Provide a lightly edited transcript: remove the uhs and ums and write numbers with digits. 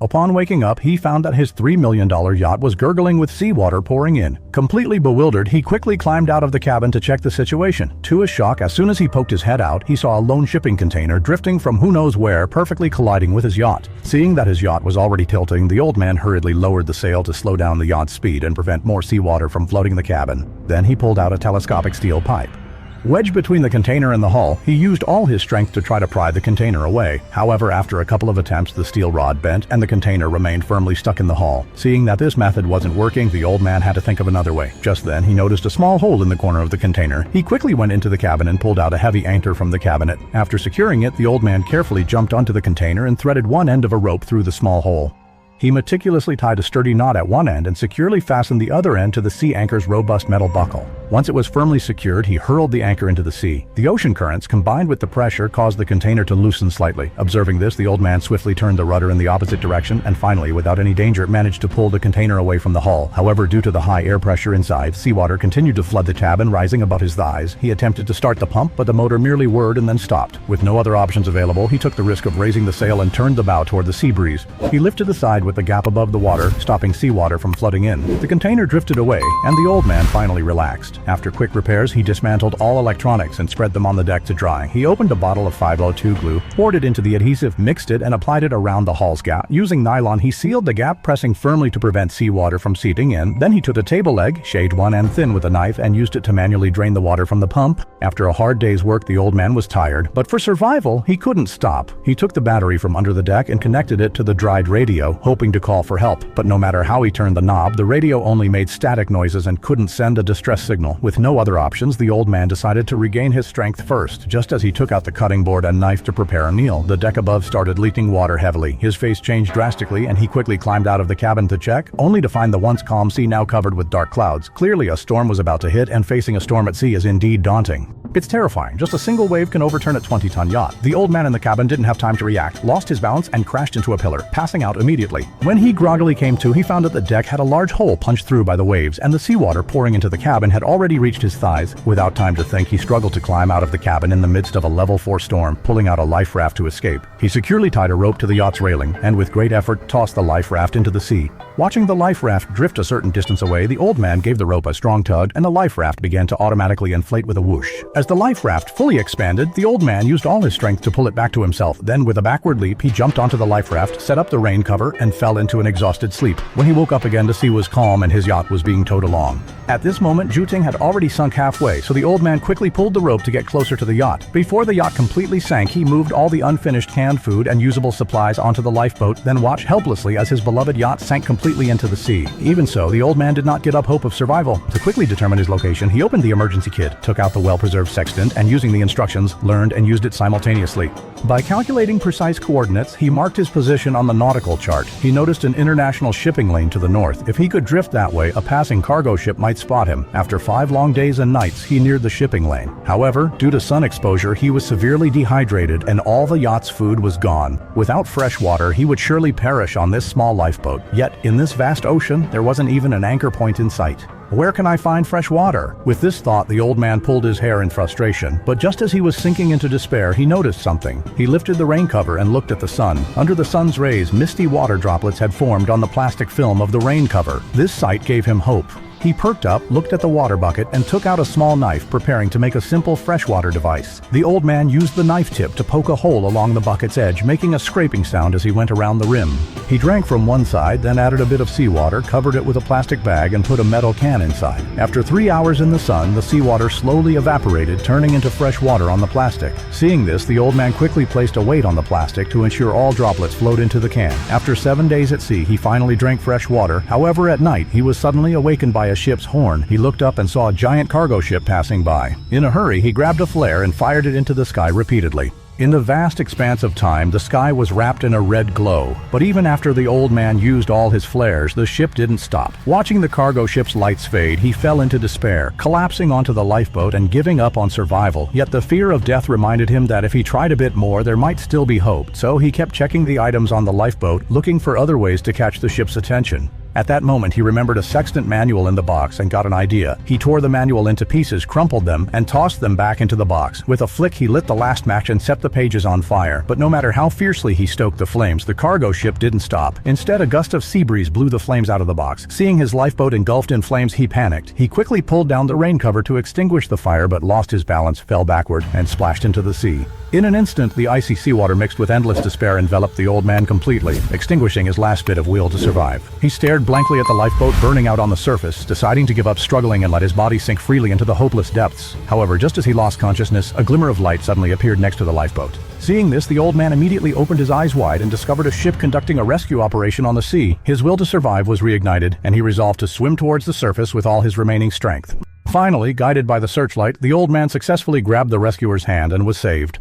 Upon waking up, he found that his $3 million yacht was gurgling with seawater pouring in. Completely bewildered, he quickly climbed out of the cabin to check the situation. To his shock, as soon as he poked his head out, he saw a lone shipping container drifting from who knows where, perfectly colliding with his yacht. Seeing that his yacht was already tilting, the old man hurriedly lowered the sail to slow down the yacht's speed and prevent more seawater from flooding the cabin. Then he pulled out a telescopic steel pipe. Wedged between the container and the hull, he used all his strength to try to pry the container away. However, after a couple of attempts, the steel rod bent and the container remained firmly stuck in the hull. Seeing that this method wasn't working, the old man had to think of another way. Just then, he noticed a small hole in the corner of the container. He quickly went into the cabin and pulled out a heavy anchor from the cabinet. After securing it, the old man carefully jumped onto the container and threaded one end of a rope through the small hole. He meticulously tied a sturdy knot at one end and securely fastened the other end to the sea anchor's robust metal buckle. Once it was firmly secured, he hurled the anchor into the sea. The ocean currents, combined with the pressure, caused the container to loosen slightly. Observing this, the old man swiftly turned the rudder in the opposite direction and finally, without any danger, managed to pull the container away from the hull. However, due to the high air pressure inside, seawater continued to flood the cabin, rising above his thighs. He attempted to start the pump, but the motor merely whirred and then stopped. With no other options available, he took the risk of raising the sail and turned the bow toward the sea breeze. He lifted the side with the gap above the water, stopping seawater from flooding in. The container drifted away, and the old man finally relaxed. After quick repairs, he dismantled all electronics and spread them on the deck to dry. He opened a bottle of 502 glue, poured it into the adhesive, mixed it, and applied it around the hull's gap. Using nylon, he sealed the gap, pressing firmly to prevent seawater from seeping in. Then he took a table leg, shaved one end thin with a knife, and used it to manually drain the water from the pump. After a hard day's work, the old man was tired, but for survival, he couldn't stop. He took the battery from under the deck and connected it to the dried radio, hoping to call for help. But no matter how he turned the knob, the radio only made static noises and couldn't send a distress signal. With no other options, the old man decided to regain his strength first. Just as he took out the cutting board and knife to prepare a meal, the deck above started leaking water heavily. His face changed drastically, and he quickly climbed out of the cabin to check, only to find the once calm sea now covered with dark clouds. Clearly, a storm was about to hit, and facing a storm at sea is indeed daunting. It's terrifying. Just a single wave can overturn a 20-ton yacht. The old man in the cabin didn't have time to react, lost his balance, and crashed into a pillar, passing out immediately. When he groggily came to, he found that the deck had a large hole punched through by the waves, and the seawater pouring into the cabin had already reached his thighs. Without time to think, he struggled to climb out of the cabin in the midst of a level 4 storm, pulling out a life raft to escape. He securely tied a rope to the yacht's railing, and with great effort tossed the life raft into the sea. Watching the life raft drift a certain distance away, the old man gave the rope a strong tug, and the life raft began to automatically inflate with a whoosh. As the life raft fully expanded, the old man used all his strength to pull it back to himself. Then, with a backward leap, he jumped onto the life raft, set up the rain cover, and fell into an exhausted sleep. When he woke up again, the sea was calm and his yacht was being towed along. At this moment, Juting had already sunk halfway, so the old man quickly pulled the rope to get closer to the yacht. Before the yacht completely sank, he moved all the unfinished canned food and usable supplies onto the lifeboat, then watched helplessly as his beloved yacht sank completely into the sea. Even so, the old man did not give up hope of survival. To quickly determine his location, he opened the emergency kit, took out the well-preserved sextant, and using the instructions, learned and used it simultaneously. By calculating precise coordinates, he marked his position on the nautical chart. He noticed an international shipping lane to the north. If he could drift that way, a passing cargo ship might spot him. After 5 long days and nights, he neared the shipping lane. However, due to sun exposure, he was severely dehydrated and all the yacht's food was gone. Without fresh water, he would surely perish on this small lifeboat. Yet, in this vast ocean, there wasn't even an anchor point in sight. Where can I find fresh water? With this thought, the old man pulled his hair in frustration. But just as he was sinking into despair, he noticed something. He lifted the rain cover and looked at the sun. Under the sun's rays, misty water droplets had formed on the plastic film of the rain cover. This sight gave him hope. He perked up, looked at the water bucket, and took out a small knife, preparing to make a simple freshwater device. The old man used the knife tip to poke a hole along the bucket's edge, making a scraping sound as he went around the rim. He drank from one side, then added a bit of seawater, covered it with a plastic bag, and put a metal can inside. After 3 hours in the sun, the seawater slowly evaporated, turning into fresh water on the plastic. Seeing this, the old man quickly placed a weight on the plastic to ensure all droplets flowed into the can. After 7 days at sea, he finally drank fresh water. However, at night, he was suddenly awakened by a ship's horn. He looked up and saw a giant cargo ship passing by. In a hurry, he grabbed a flare and fired it into the sky repeatedly. In the vast expanse of time, the sky was wrapped in a red glow. But even after the old man used all his flares, the ship didn't stop. Watching the cargo ship's lights fade, he fell into despair, collapsing onto the lifeboat and giving up on survival. Yet the fear of death reminded him that if he tried a bit more, there might still be hope. So he kept checking the items on the lifeboat, looking for other ways to catch the ship's attention. At that moment, he remembered a sextant manual in the box and got an idea. He tore the manual into pieces, crumpled them, and tossed them back into the box. With a flick, he lit the last match and set the pages on fire. But no matter how fiercely he stoked the flames, the cargo ship didn't stop. Instead, a gust of sea breeze blew the flames out of the box. Seeing his lifeboat engulfed in flames, he panicked. He quickly pulled down the rain cover to extinguish the fire, but lost his balance, fell backward, and splashed into the sea. In an instant, the icy seawater mixed with endless despair enveloped the old man completely, extinguishing his last bit of will to survive. He stared blankly at the lifeboat burning out on the surface, deciding to give up struggling and let his body sink freely into the hopeless depths. However, just as he lost consciousness, a glimmer of light suddenly appeared next to the lifeboat. Seeing this, the old man immediately opened his eyes wide and discovered a ship conducting a rescue operation on the sea. His will to survive was reignited, and he resolved to swim towards the surface with all his remaining strength. Finally, guided by the searchlight, the old man successfully grabbed the rescuer's hand and was saved.